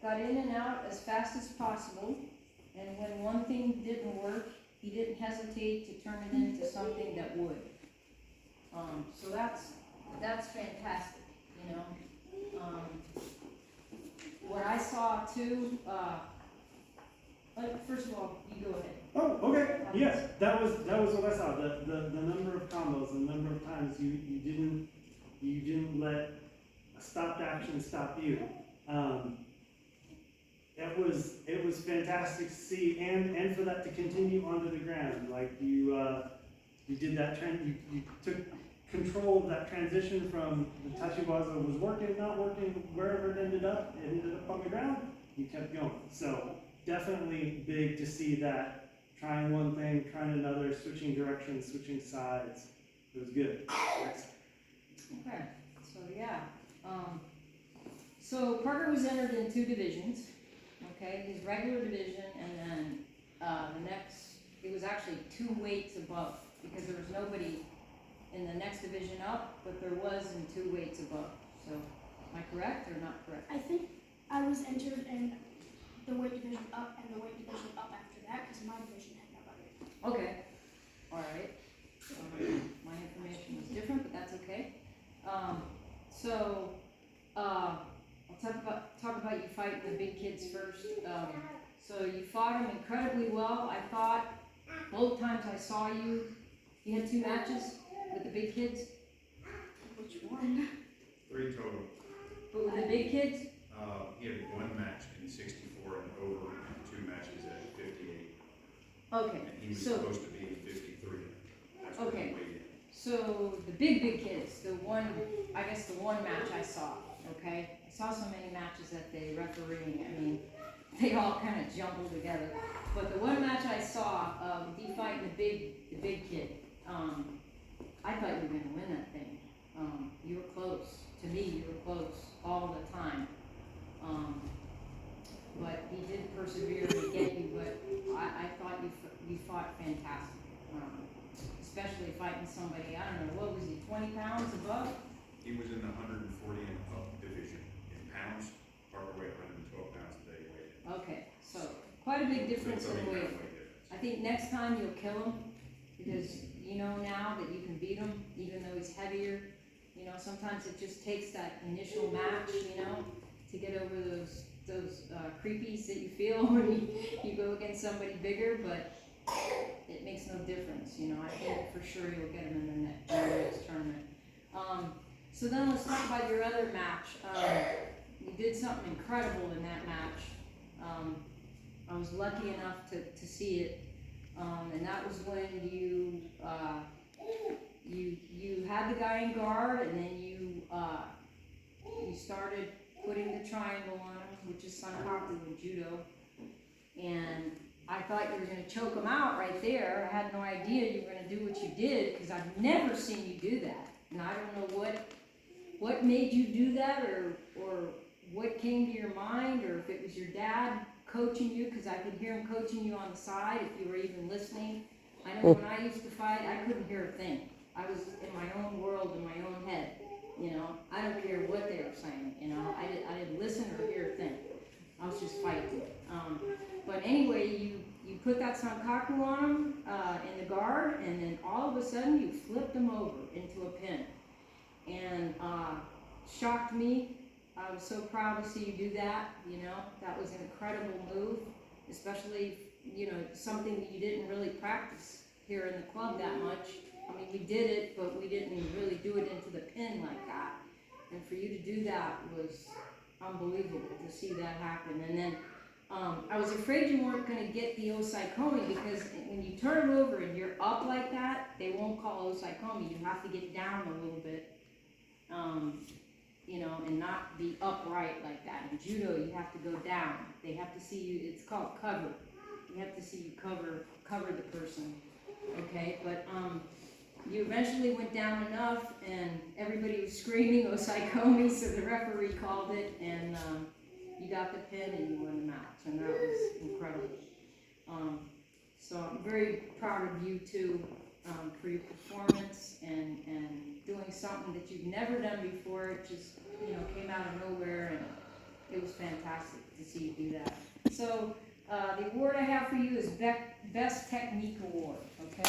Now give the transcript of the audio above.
got in and out as fast as possible, and when one thing didn't work, he didn't hesitate to turn it into something that would. So that's fantastic, you know. What I saw too, first of all, you go ahead. Oh, okay. Yes, that was what I saw. The number of combos, the number of times you didn't let a stopped action stop you. It was fantastic to see, and for that to continue onto the ground. Like you did that trend. You took control of that transition from the Tashiwaza was working, not working, wherever it ended up on the ground. You kept going. So definitely big to see that. Trying one thing, trying another, switching directions, switching sides. It was good. Okay, so yeah. So Parker was entered in 2 divisions. Okay, his regular division, and then the next, it was actually 2 weights above, because there was nobody in the next division up, but there was in 2 weights above. So, am I correct or not correct? I think I was entered in the weight division up and the weight division up after that, because my division had nobody. Okay, all right. My information was different, but that's okay. I'll talk about you fighting the big kids first. So you fought them incredibly well. I thought both times I saw you, you had 2 matches with the big kids. Which one? 3 total. But with the big kids? He had 1 match in 64 and over, and 2 matches at 58. Okay. And he was supposed to be in 53. That's what he Okay. weighed in. So the big kids, the one match I saw, okay? I saw so many matches that they refereeing, I mean, they all kind of jumbled together. But the one match I saw, you fighting the big kid, I thought you were gonna win that thing. You were close. To me, you were close all the time. But he did persevere to get you, but I thought you fought fantastic. Especially fighting somebody, I don't know, what was he, 20 pounds above? He was in the 140 and up division. In pounds, Parker weighed 112 pounds today he weighed in. Okay, so quite a big difference So in 30 weight. pound weight difference. I think next time you'll kill him, because you know now that you can beat him, even though he's heavier. You know, sometimes it just takes that initial match, you know, to get over those creepies that you feel when you go against somebody bigger, but it makes no difference, you know. I think for sure you'll get him in the next tournament. So then let's talk about your other match. You did something incredible in that match. I was lucky enough to see it, and that was when you had the guy in guard, and then you started putting the triangle on him, which is Sankaku in Judo, and I thought you were going to choke him out right there. I had no idea you were going to do what you did, because I've never seen you do that, and I don't know what made you do that, or what came to your mind, or if it was your dad coaching you, because I could hear him coaching you on the side, if you were even listening. I know when I used to fight, I couldn't hear a thing. I was in my own world, in my own head, you know. I don't care what they were saying, you know. I didn't listen or hear a thing. I was just fighting. But anyway, you put that Sankaku on him in the guard, and then all of a sudden you flipped him over into a pin. And shocked me. I was so proud to see you do that, you know. That was an incredible move, especially, you know, something that you didn't really practice here in the club that much. I mean, we did it, but we didn't really do it into the pin like that. And for you to do that was unbelievable to see that happen. And then I was afraid you weren't going to get the osaikomi, because when you turn him over and you're up like that, they won't call osaikomi. You have to get down a little bit, you know, and not be upright like that. In judo, you have to go down. They have to see you. It's called cover. You have to see you cover the person. Okay, but you eventually went down enough, and everybody was screaming osaikomi, so the referee called it, and you got the pin and you won the match, and that was incredible. So I'm very proud of you too, for your performance and doing something that you've never done before. It just, you know, came out of nowhere, and it was fantastic. fantastic to see you do that. So, the award I have for you is Best Technique Award, okay?